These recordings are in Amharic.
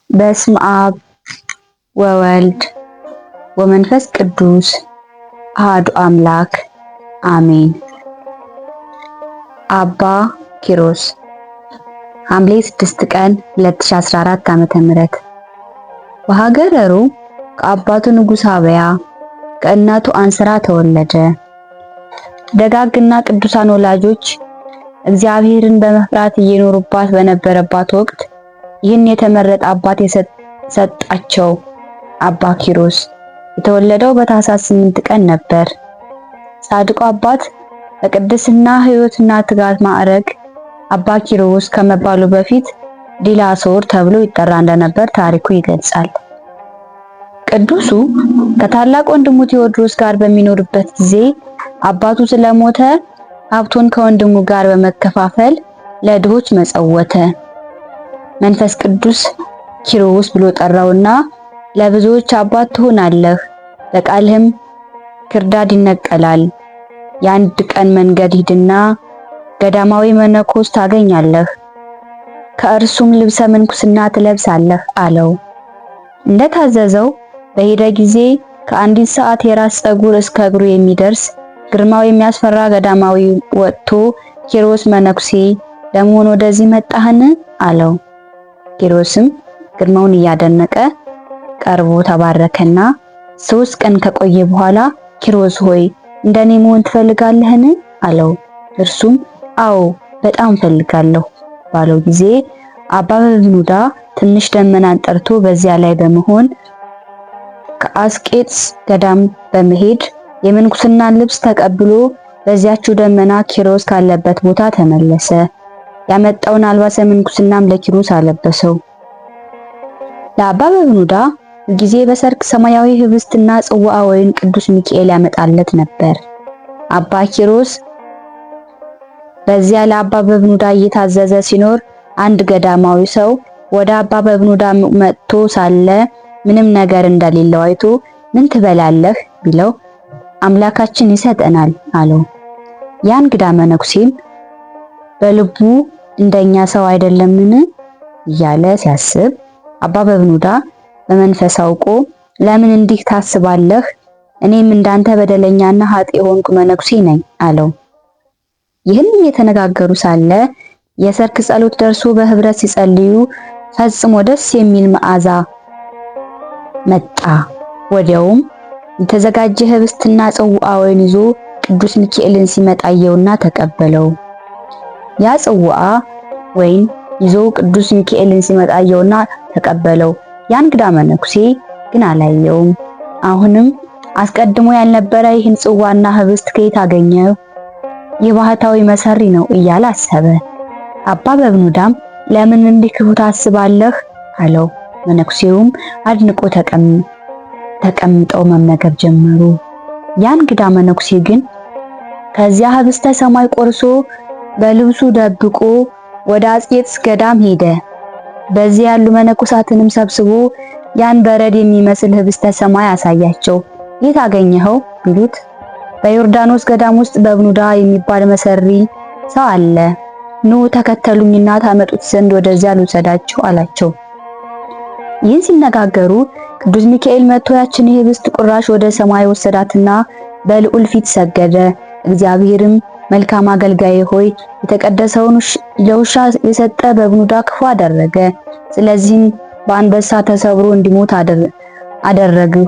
በስመ አብ ወወልድ ወመንፈስ ቅዱስ አሐዱ አምላክ አሜን። አባ ኪሮስ ሐምሌ 6 ቀን 2014 ዓ.ም በሀገረ ሮም ከአባቱ ንጉሥ አብያ ከእናቱ አንስራ ተወለደ። ደጋግና ቅዱሳን ወላጆች እግዚአብሔርን በመፍራት እየኖሩባት በነበረባት ወቅት ይህን የተመረጠ አባት የሰጣቸው አባ ኪሮስ የተወለደው በታኅሳስ 8 ቀን ነበር። ጻድቁ አባት በቅድስና ሕይወትና ትጋት ማዕረግ አባ ኪሮስ ከመባሉ በፊት ዲላሶር ተብሎ ይጠራ እንደነበር ታሪኩ ይገልጻል። ቅዱሱ ከታላቅ ወንድሙ ቴዎድሮስ ጋር በሚኖርበት ጊዜ አባቱ ስለሞተ ሀብቱን ከወንድሙ ጋር በመከፋፈል ለድሆች መጸወተ። መንፈስ ቅዱስ ኪሮስ ብሎ ጠራውና ለብዙዎች አባት ትሆናለህ፣ በቃልህም ክርዳድ ይነቀላል። የአንድ ቀን መንገድ ሂድና ገዳማዊ መነኮስ ታገኛለህ፣ ከእርሱም ልብሰ ምንኩስና ትለብሳለህ አለው። እንደታዘዘው በሄደ ጊዜ ከአንዲት ሰዓት የራስ ፀጉር እስከ እግሩ የሚደርስ ግርማው የሚያስፈራ ገዳማዊ ወጥቶ ኪሮስ መነኩሴ ለመሆን ወደዚህ መጣህን? አለው። ኪሮስም ግርማውን እያደነቀ ቀርቦ ተባረከና 3 ቀን ከቆየ በኋላ ኪሮስ ሆይ እንደኔ መሆን ትፈልጋለህን? አለው። እርሱም አዎ በጣም ፈልጋለሁ ባለው ጊዜ አባ በብኑዳ ትንሽ ደመናን ጠርቶ በዚያ ላይ በመሆን ከአስቄጥስ ገዳም በመሄድ የምንኩስናን ልብስ ተቀብሎ በዚያችው ደመና ኪሮስ ካለበት ቦታ ተመለሰ። ያመጣውን አልባሰ ምንኩስናም ለኪሮስ አለበሰው። ለአባ በብኑዳ ጊዜ በሰርክ ሰማያዊ ህብስትና ጽዋዐ ወይን ቅዱስ ሚካኤል ያመጣለት ነበር። አባ ኪሮስ በዚያ ለአባ በብኑዳ እየታዘዘ ሲኖር አንድ ገዳማዊ ሰው ወደ አባ በብኑዳ መጥቶ ሳለ ምንም ነገር እንደሌለው አይቶ ምን ትበላለህ ቢለው አምላካችን ይሰጠናል አለው። ያን እንግዳ መነኩሴም በልቡ እንደኛ ሰው አይደለምን እያለ ሲያስብ አባ በብኑዳ በመንፈስ አውቆ ለምን እንዲህ ታስባለህ? እኔም እንዳንተ በደለኛና ኃጥእ የሆንኩ መነኩሴ ነኝ አለው። ይህን እየተነጋገሩ ሳለ የሰርክ ጸሎት ደርሶ በህብረት ሲጸልዩ ፈጽሞ ደስ የሚል መዓዛ መጣ። ወዲያውም የተዘጋጀ ህብስትና ጽዋዐ ወይን ይዞ ቅዱስ ሚካኤልን ሲመጣ አየውና ተቀበለው። ያ ጽዋዐ ወይን ይዞ ቅዱስ ሚካኤልን ሲመጣ አየውና ተቀበለው። ያን እንግዳ መነኩሴ ግን አላየውም። አሁንም አስቀድሞ ያልነበረ ይህን ጽዋና ህብስት ከየት አገኘው? የባህታዊ መሰሪ ነው እያለ አሰበ። አባ በብኑዳም ለምን እንዲህ ክፉ ታስባለህ አለው። መነኩሴውም አድንቆ ተቀምጠው መመገብ ጀመሩ። ያን እንግዳ መነኩሴ ግን ከዚያ ህብስተ ሰማይ ቆርሶ በልብሱ ደብቆ ወደ አስቄጥስ ገዳም ሄደ። በዚያ ያሉ መነኮሳትንም ሰብስቦ ያን በረድ የሚመስል ህብስተ ሰማይ አሳያቸው። የት አገኘኸው ቢሉት በዮርዳኖስ ገዳም ውስጥ በብኑዳ የሚባል መሰሪ ሰው አለ፣ ኑ ተከተሉኝና ታመጡት ዘንድ ወደዚያ ልውሰዳችሁ አላቸው። ይህን ሲነጋገሩ ቅዱስ ሚካኤል መጥቶ ያችን የህብስት ቁራሽ ወደ ሰማይ ወሰዳትና በልዑል ፊት ሰገደ። እግዚአብሔርም መልካም አገልጋይ ሆይ የተቀደሰውን ለውሻ የሰጠ በብኑዳ ክፉ አደረገ፣ ስለዚህም በአንበሳ ተሰብሮ እንዲሞት አደረግሁ።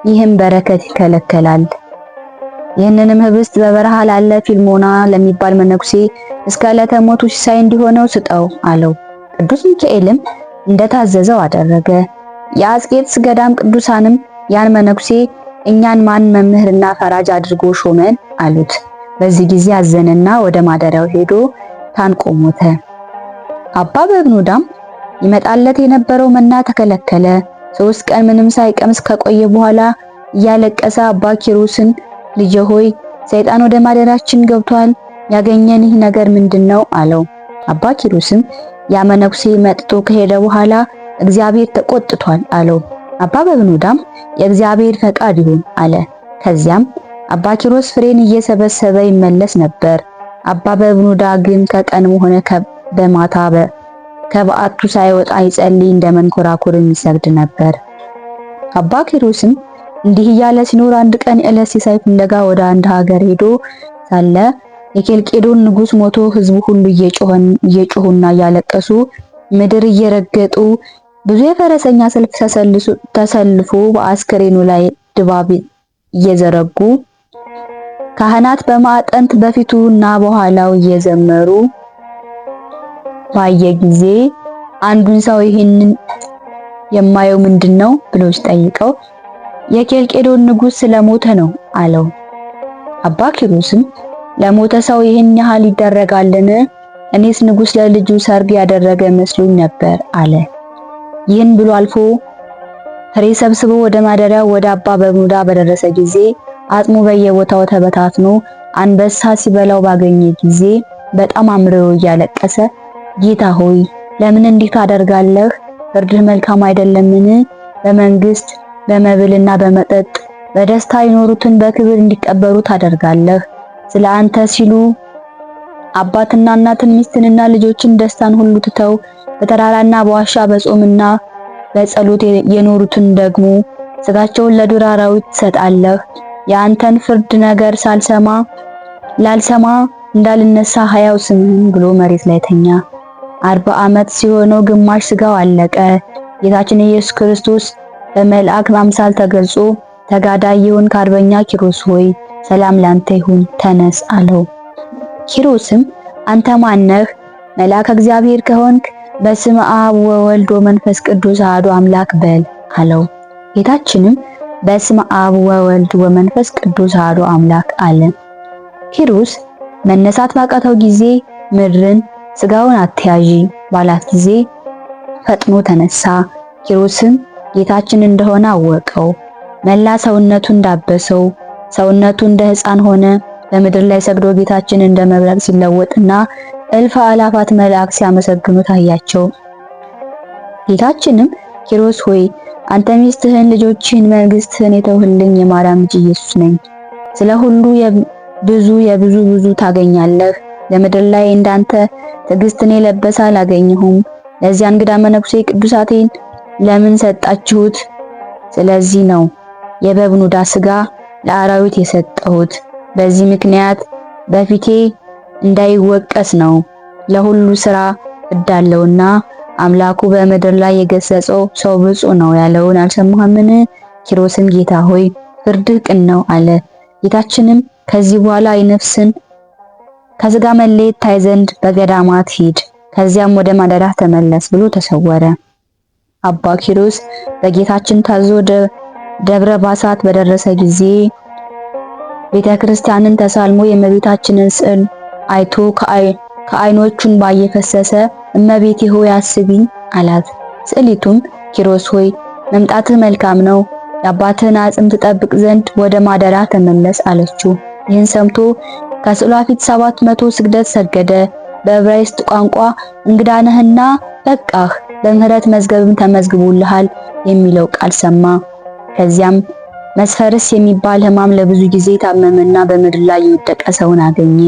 ይህም በረከት ይከለከላል። ይህንንም ህብስት በበረሃ ላለ ፊልሞና ለሚባል መነኩሴ እስከ ዕለተ ሞቱ ሲሳይ እንዲሆነው ስጠው አለው። ቅዱስ ሚካኤልም እንደታዘዘው አደረገ። የአስቄጥስ ገዳም ቅዱሳንም ያን መነኩሴ እኛን ማን መምህርና ፈራጅ አድርጎ ሾመን አሉት። በዚህ ጊዜ አዘነና ወደ ማደሪያው ሄዶ ታንቆ ሞተ። አባ በብኑዳም ይመጣለት የነበረው መና ተከለከለ። 3 ቀን ምንም ሳይቀምስ ከቆየ በኋላ እያለቀሰ አባ ኪሮስን ልጄ ሆይ ሰይጣን ወደ ማደሪያችን ገብቷል፣ ያገኘን ይህ ነገር ምንድነው አለው። አባ ኪሮስም ያ መነኩሴ መጥቶ ከሄደ በኋላ እግዚአብሔር ተቆጥቷል አለው። አባ በብኑዳም የእግዚአብሔር ፈቃድ ይሁን አለ። ከዚያም አባ ኪሮስ ፍሬን እየሰበሰበ ይመለስ ነበር። አባ በብኑዳ ግን ከቀንም ሆነ በማታ ከበዓቱ ሳይወጣ ይጸልይ፣ እንደ መንኮራኩር የሚሰግድ ነበር። አባ ኪሮስም እንዲህ እያለ ሲኖር አንድ ቀን የዕለት ሲሳይ ፍለጋ ወደ አንድ ሀገር ሄዶ ሳለ የኬልቄዶን ንጉሥ ሞቶ ሕዝቡ ሁሉ እየጮሁና እያለቀሱ ምድር እየረገጡ ብዙ የፈረሰኛ ሰልፍ ተሰልፎ በአስከሬኑ ላይ ድባብ እየዘረጉ ካህናት በማዕጠንት በፊቱና በኋላው እየዘመሩ ባየ ጊዜ አንዱን ሰው ይህንን የማየው ምንድነው ብሎ ሲጠይቀው የኬልቄዶን ንጉሥ ስለሞተ ነው አለው። አባ ኪሮስም ለሞተ ሰው ይህን ያህል ይደረጋልን? እኔስ ንጉሥ ለልጁ ሰርግ ያደረገ መስሎኝ ነበር አለ። ይህን ብሎ አልፎ ፍሬ ሰብስቦ ወደ ማደሪያው ወደ አባ በብኑዳ በደረሰ ጊዜ አጽሙ በየቦታው ተበታትኖ አንበሳ ሲበላው ባገኘ ጊዜ በጣም አምርሮ እያለቀሰ ጌታ ሆይ ለምን እንዲህ ታደርጋለህ? ፍርድህ መልካም አይደለምን? በመንግስት በመብልና በመጠጥ በደስታ የኖሩትን በክብር እንዲቀበሩ ታደርጋለህ። ስለ አንተ ሲሉ አባትና እናትን ሚስትንና ልጆችን ደስታን ሁሉ ትተው በተራራና በዋሻ በጾምና በጸሎት የኖሩትን ደግሞ ስጋቸውን ለዱር አራዊት ትሰጣለህ። የአንተን ፍርድ ነገር ላልሰማ እንዳልነሳ ሕያው ስምህን ብሎ መሬት ላይ ተኛ። 40 ዓመት ሲሆነው ግማሽ ስጋው አለቀ። ጌታችን ኢየሱስ ክርስቶስ በመልአክ አምሳል ተገልጾ ተጋዳይ የሆንክ አርበኛ ኪሮስ ሆይ ሰላም ላንተ ይሁን፣ ተነስ አለው። ኪሮስም አንተ ማነህ? መልአከ እግዚአብሔር ከሆንክ በስመ አብ ወወልድ ወመንፈስ ቅዱስ አሐዱ አምላክ በል አለው። ጌታችንም በስመ አብ ወወልድ ወመንፈስ ቅዱስ አሐዱ አምላክ አለ። ኪሮስ መነሳት ባቃተው ጊዜ ምድርን ስጋውን አትያዢ ባላት ጊዜ ፈጥኖ ተነሳ። ኪሮስም ጌታችን እንደሆነ አወቀው። መላ ሰውነቱን ዳበሰው። ሰውነቱ እንደ ሕፃን ሆነ። በምድር ላይ ሰግዶ ጌታችን እንደ መብረቅ ሲለወጥና እልፍ አላፋት መላእክት ሲያመሰግኑ ታያቸው። ጌታችንም ኪሮስ ሆይ አንተ ሚስትህን፣ ልጆችህን፣ መንግስትህን የተውህልኝ የማርያም ልጅ ኢየሱስ ነኝ። ስለ ሁሉ ብዙ ታገኛለህ። ለምድር ላይ እንዳንተ ትዕግስትን የለበሰ አላገኘሁም። ለዚያ እንግዳ መነኩሴ ቅዱሳቴን ለምን ሰጣችሁት? ስለዚህ ነው የበብኑዳ ስጋ ለአራዊት የሰጠሁት። በዚህ ምክንያት በፊቴ እንዳይወቀስ ነው። ለሁሉ ስራ እዳለውና አምላኩ በምድር ላይ የገሰጸው ሰው ብፁዕ ነው ያለውን አልሰማህምን? ኪሮስም ጌታ ሆይ ፍርድህ ቅን ነው አለ። ጌታችንም ከዚህ በኋላ የነፍስን ከስጋ መለየት ታይ ዘንድ በገዳማት ሂድ፣ ከዚያም ወደ ማደሪያህ ተመለስ ብሎ ተሰወረ። አባ ኪሮስ በጌታችን ታዞ ደብረ ባሳት በደረሰ ጊዜ ቤተ ክርስቲያንን ተሳልሞ የእመቤታችንን ስዕል አይቶ ከዓይኖቹን ባየፈሰሰ እመቤቴ ሆይ አስቢኝ አላት። ስዕሊቱም ኪሮስ ሆይ መምጣትህ መልካም ነው፣ የአባትህን አጽም ትጠብቅ ዘንድ ወደ ማደሪያ ተመለስ አለችው። ይህን ሰምቶ ከስዕሏ ፊት 700 ስግደት ሰገደ። በዕብራይስጥ ቋንቋ እንግዳ ነህና በቃህ፣ በምህረት መዝገብም ተመዝግቦልሃል የሚለው ቃል ሰማ። ከዚያም መስፈርስ የሚባል ሕማም ለብዙ ጊዜ ታመመና በምድር ላይ የወደቀ ሰውን አገኘ።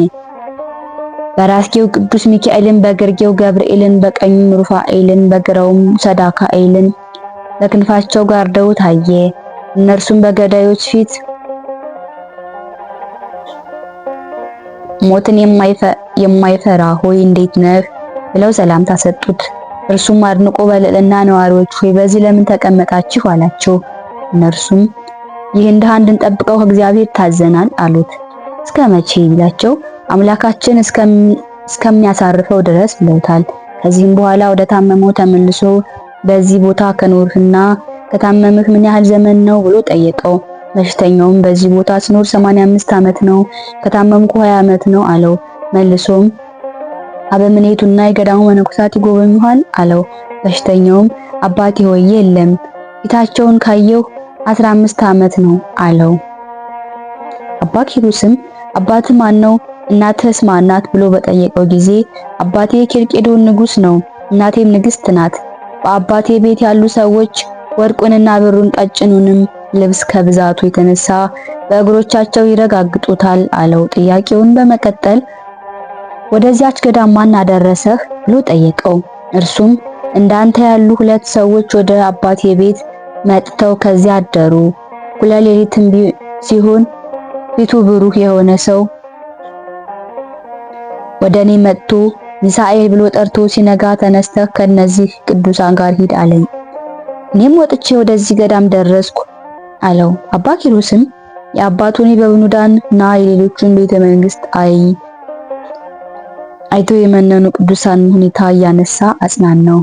በራስጌው ቅዱስ ሚካኤልን፣ በግርጌው ገብርኤልን፣ በቀኙም ሩፋኤልን፣ በግራውም ሰዳካኤልን በክንፋቸው ጋርደው ታየ። እነርሱም በገዳዮች ፊት ሞትን የማይፈራ ሆይ እንዴት ነህ ብለው ሰላምታ ሰጡት። እርሱም አድንቆ በልዕልና ነዋሪዎች ሆይ በዚህ ለምን ተቀመጣችሁ አላቸው። እነርሱም ይህን ድሃ እንድንጠብቀው ከእግዚአብሔር ታዘናል አሉት። እስከ መቼ ቢላቸው አምላካችን እስከሚያሳርፈው ድረስ ብለውታል። ከዚህም በኋላ ወደ ታመመው ተመልሶ በዚህ ቦታ ከኖርህና ከታመምህ ምን ያህል ዘመን ነው ብሎ ጠየቀው። በሽተኛውም በዚህ ቦታ ስኖር 85 ዓመት ነው፣ ከታመምኩ 20 ዓመት ነው አለው። መልሶም አበምኔቱና የገዳሙ መነኮሳት ይጎበኙሃል አለው። በሽተኛውም አባቴ ሆይ የለም፣ ፊታቸውን ካየሁ 15 ዓመት ነው አለው። አባ ኪሮስም አባትህ ማን ነው? እናትህስ ማናት? ብሎ በጠየቀው ጊዜ አባቴ የኬልቄዶን ንጉሥ ነው፣ እናቴም ንግሥት ናት። በአባቴ ቤት ያሉ ሰዎች ወርቁንና ብሩን ቀጭኑንም ልብስ ከብዛቱ የተነሳ በእግሮቻቸው ይረጋግጡታል አለው። ጥያቄውን በመቀጠል ወደዚያች ገዳም ማን አደረሰህ ብሎ ጠየቀው። እርሱም እንዳንተ ያሉ 2 ሰዎች ወደ አባቴ ቤት መጥተው ከዚያ አደሩ። እኩለ ሌሊትም ሲሆን ፊቱ ብሩህ የሆነ ሰው ወደ እኔ መጥቶ ሚሳኤል ብሎ ጠርቶ ሲነጋ ተነስተህ ከነዚህ ቅዱሳን ጋር ሂድ አለኝ። እኔም ወጥቼ ወደዚህ ገዳም ደረስኩ አለው። አባ ኪሮስም የአባቱን በብኑዳን እና የሌሎቹን ቤተ መንግስት አይቶ የመነኑ ቅዱሳን ሁኔታ እያነሳ አጽናናው።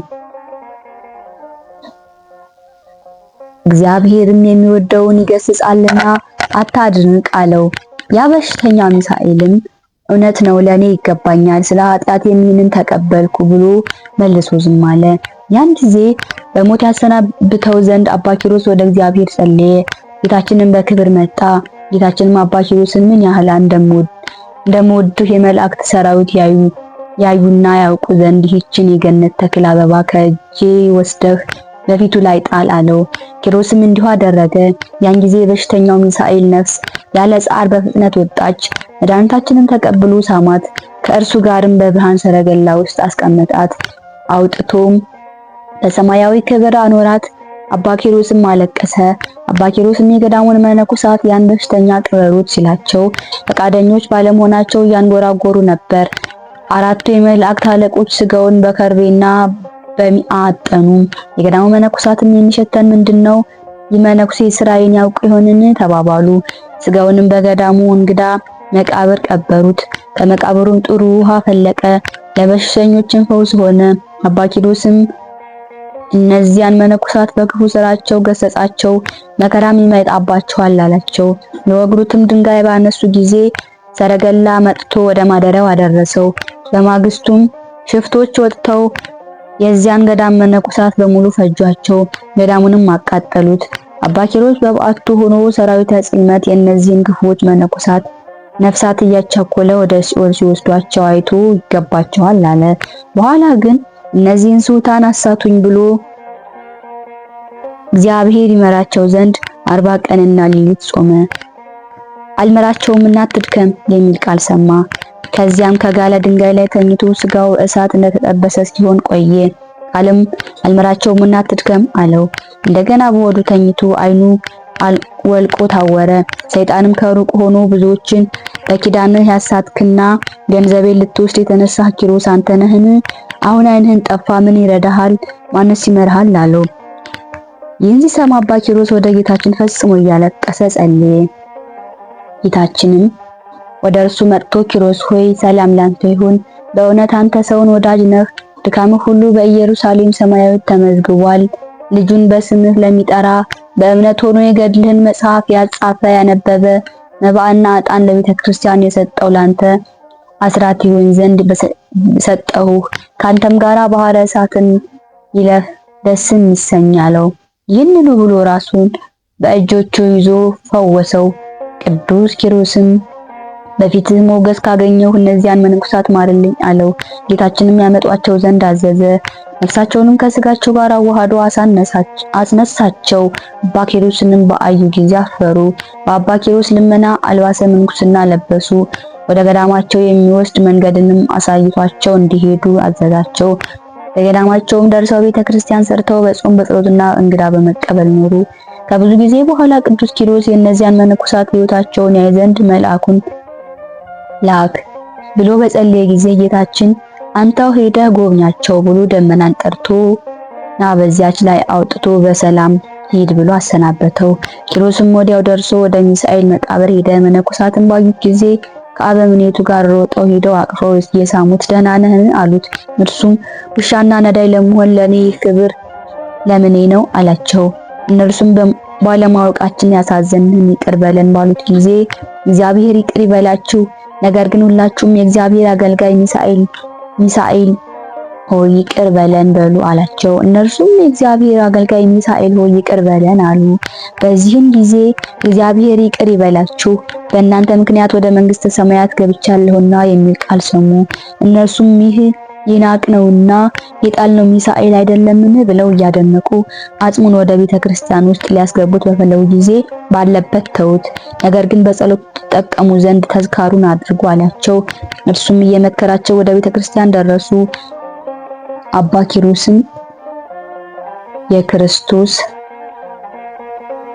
እግዚአብሔርም የሚወደውን ይገስጻልና አታድንቅ አለው። ያ በሽተኛ ሚሳኤልም እውነት ነው፣ ለኔ ይገባኛል፣ ስለ ኃጢአቴ ይህንን ተቀበልኩ ብሎ መልሶ ዝም አለ። ያን ጊዜ በሞት ያሰናብተው ዘንድ አባ ኪሮስ ወደ እግዚአብሔር ጸለየ። ጌታችንን በክብር መጣ። ጌታችንም አባ ኪሮስን ምን ያህል እንደምወድህ የመላእክት ሰራዊት ያዩና ያውቁ ዘንድ ይህችን የገነት ተክል አበባ ከእጄ ወስደህ በፊቱ ላይ ጣል አለው። ኪሮስም እንዲሁ አደረገ። ያን ጊዜ የበሽተኛው ሚሳኤል ነፍስ ያለ ጻር በፍጥነት ወጣች። መድኃኒታችንን ተቀብሎ ሳማት። ከእርሱ ጋርም በብርሃን ሰረገላ ውስጥ አስቀመጣት። አውጥቶም በሰማያዊ ክብር አኖራት። አባ ኪሮስም አለቀሰ። አባ ኪሮስም የገዳሙን መነኮሳት ያን በሽተኛ ቅበሩት ሲላቸው ፈቃደኞች ባለመሆናቸው እያንጎራጎሩ ነበር። 4ቱ የመላእክት አለቆች ስጋውን በከርቤና በሚአ አጠኑ። የገዳሙ መነኮሳትም የሚሸተን ምንድነው? ይህ መነኩሴ ስራዬን ያውቅ ይሆንን ተባባሉ። ስጋውንም በገዳሙ እንግዳ መቃብር ቀበሩት። ከመቃብሩም ጥሩ ውሃ ፈለቀ፣ ለበሽተኞችም ፈውስ ሆነ። አባ ኪሮስም እነዚያን መነኮሳት በክፉ ስራቸው ገሰጻቸው፣ መከራም ይመጣባቸዋል አላቸው። የወግሩትም ድንጋይ ባነሱ ጊዜ ሰረገላ መጥቶ ወደ ማደሪያው አደረሰው። በማግስቱም ሽፍቶች ወጥተው የዚያን ገዳም መነኮሳት በሙሉ ፈጇቸው፣ ገዳሙንም አቃጠሉት። አባ ኪሮስ በበዓቱ ሆኖ ሰራዊተ ጽልመት የእነዚህን ክፉዎች መነኮሳት ነፍሳት እያቻኮለ ወደ ሲኦል ሲወስዷቸው አይቶ ይገባቸዋል አለ። በኋላ ግን እነዚህን ስሑታን አሳቱኝ ብሎ እግዚአብሔር ይመራቸው ዘንድ 40 ቀንና ሌሊት ጾመ። አልመራቸውምና አትድከም የሚል ቃል ሰማ። ከዚያም ከጋለ ድንጋይ ላይ ተኝቶ ስጋው እሳት እንደተጠበሰ ሲሆን ቆየ። ቃልም አልመራቸውምና አትድከም አለው። እንደገና በሆዱ ተኝቶ ዓይኑ ወልቆ ታወረ። ሰይጣንም ከሩቅ ሆኖ ብዙዎችን በኪዳንህ ያሳትክና ገንዘቤን ልትወስድ የተነሳህ ኪሮስ አንተ ነህን? አሁን ዓይንህን ጠፋ፣ ምን ይረዳሃል? ማንስ ይመርሃል? አለው። ይህን ሲሰማ አባ ኪሮስ ወደ ጌታችን ፈጽሞ እያለቀሰ ጸለየ። ጌታችንም ወደ እርሱ መጥቶ ኪሮስ ሆይ ሰላም ላንተ ይሁን፣ በእውነት አንተ ሰውን ወዳጅ ነህ። ድካምህ ሁሉ በኢየሩሳሌም ሰማያዊት ተመዝግቧል። ልጁን በስምህ ለሚጠራ በእምነት ሆኖ የገድልህን መጽሐፍ ያጻፈ ያነበበ መባዕና ዕጣን ለቤተ ክርስቲያን የሰጠው ላንተ አስራት ይሆን ዘንድ ሰጠሁህ። ካንተም ጋራ ባህረ እሳትን ይለፍ ደስም ይሰኛለው። ይህንኑ ብሎ ራሱን በእጆቹ ይዞ ፈወሰው። ቅዱስ ኪሮስም በፊትህ ሞገስ ካገኘሁ እነዚያን መነኮሳት ማርልኝ አለው። ጌታችንም ያመጧቸው ዘንድ አዘዘ። ነፍሳቸውንም ከስጋቸው ጋር አዋህዶ አስነሳቸው። አባ ኪሮስንም በአዩ ጊዜ አፈሩ። በአባ ኪሮስ ልመና አልባሰ ምንኩስና ለበሱ። ወደ ገዳማቸው የሚወስድ መንገድንም አሳይቷቸው እንዲሄዱ አዘዛቸው። በገዳማቸውም ደርሰው ቤተክርስቲያን ሰርተው በጾም በጸሎትና እንግዳ በመቀበል ኖሩ። ከብዙ ጊዜ በኋላ ቅዱስ ኪሮስ የእነዚያን መነኮሳት ሕይወታቸውን ያይ ዘንድ መልአኩን ላክ ብሎ በጸለየ ጊዜ ጌታችን አንተው ሄደህ ጎብኛቸው ብሎ ደመናን ጠርቶና በዚያች ላይ አውጥቶ በሰላም ሂድ ብሎ አሰናበተው። ኪሮስም ወዲያው ደርሶ ወደ ሚሳኤል መቃብር ሄደ። መነኮሳትን ባዩት ጊዜ ከአበምኔቱ ጋር ሮጠው ሄደው አቅፈው የሳሙት ደህና ነህን አሉት። እርሱም ውሻና ነዳይ ለመሆን ለኔ ክብር ለምኔ ነው አላቸው። እነርሱም ባለማወቃችን ያሳዘንህን ይቅር በለን ባሉት ጊዜ እግዚአብሔር ይቅር ይበላችሁ፣ ነገር ግን ሁላችሁም የእግዚአብሔር አገልጋይ ሚሳኤል ሆይ ይቅር በለን በሉ አላቸው። እነርሱም የእግዚአብሔር አገልጋይ ሚሳኤል ሆይ ይቅር በለን አሉ። በዚህም ጊዜ እግዚአብሔር ይቅር ይበላችሁ፣ በእናንተ ምክንያት ወደ መንግሥተ ሰማያት ገብቻለሁና የሚል ቃል ሰሙ። እነርሱም ይህ የናቅነውና የጣልነው ሚሳኤል አይደለምን ብለው እያደነቁ አጽሙን ወደ ቤተ ክርስቲያን ውስጥ ሊያስገቡት በፈለጉ ጊዜ ባለበት ተውት። ነገር ግን በጸሎት ተጠቀሙ ዘንድ ተዝካሩን አድርጉ አላቸው። እርሱም እየመከራቸው ወደ ቤተ ክርስቲያን ደረሱ። አባ ኪሮስም የክርስቶስ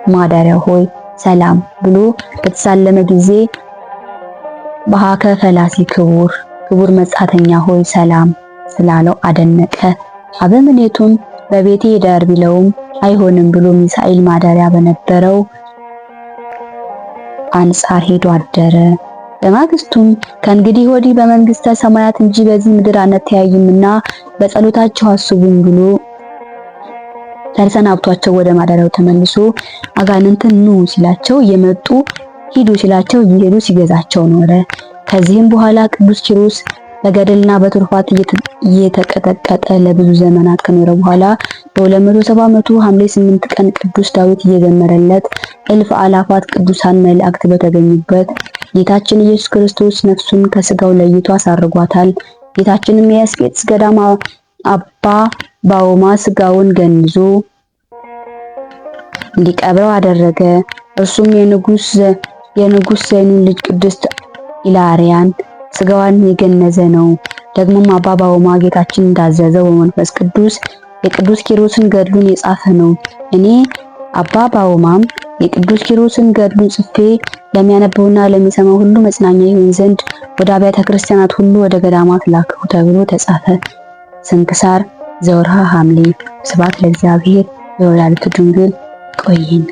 ማደሪያ ሆይ ሰላም ብሎ በተሳለመ ጊዜ በሃከ ፈላሲ ክቡር መጻተኛ ሆይ ሰላም ስላለው አደነቀ። አበምኔቱም በቤቴ ዳር ቢለውም አይሆንም ብሎ ሚሳኤል ማደሪያ በነበረው አንጻር ሄዶ አደረ። በማግስቱም ከእንግዲህ ወዲህ በመንግስተ ሰማያት እንጂ በዚህ ምድር አንተያይምና በጸሎታችሁ አስቡኝ ብሎ ተሰናብቷቸው ወደ ማደሪያው ተመልሶ አጋንንትን ኑ ሲላቸው እየመጡ ሂዱ ሲላቸው እየሄዱ ሲገዛቸው ኖረ። ከዚህም በኋላ ቅዱስ ኪሮስ በገድልና በትሩፋት እየተቀጠቀጠ ለብዙ ዘመናት ከኖረ በኋላ በ270 ዓመቱ ሐምሌ 8 ቀን ቅዱስ ዳዊት እየዘመረለት እልፍ አላፋት ቅዱሳን መላእክት በተገኙበት ጌታችን ኢየሱስ ክርስቶስ ነፍሱን ከስጋው ለይቶ አሳርጓታል። ጌታችንም የአስቄጥስ ገዳም አባ ባውማ ስጋውን ገንዞ እንዲቀብረው አደረገ። እርሱም የንጉስ ዘይኑን ልጅ ቅድስት ኢላሪያን ስጋዋን የገነዘ ነው። ደግሞም አባ ባውማ ጌታችን እንዳዘዘው በመንፈስ ቅዱስ የቅዱስ ኪሮስን ገድሉን የጻፈ ነው። እኔ አባ ባውማም የቅዱስ ኪሮስን ገድሉን ጽፌ ለሚያነበውና ለሚሰማው ሁሉ መጽናኛ ይሆን ዘንድ ወደ አብያተ ክርስቲያናት ሁሉ ወደ ገዳማት ላከው ተብሎ ተጻፈ። ስንክሳር ዘወርሃ ሐምሌ። ስብሐት ለእግዚአብሔር ወለወላዲቱ ድንግል። ቆይን።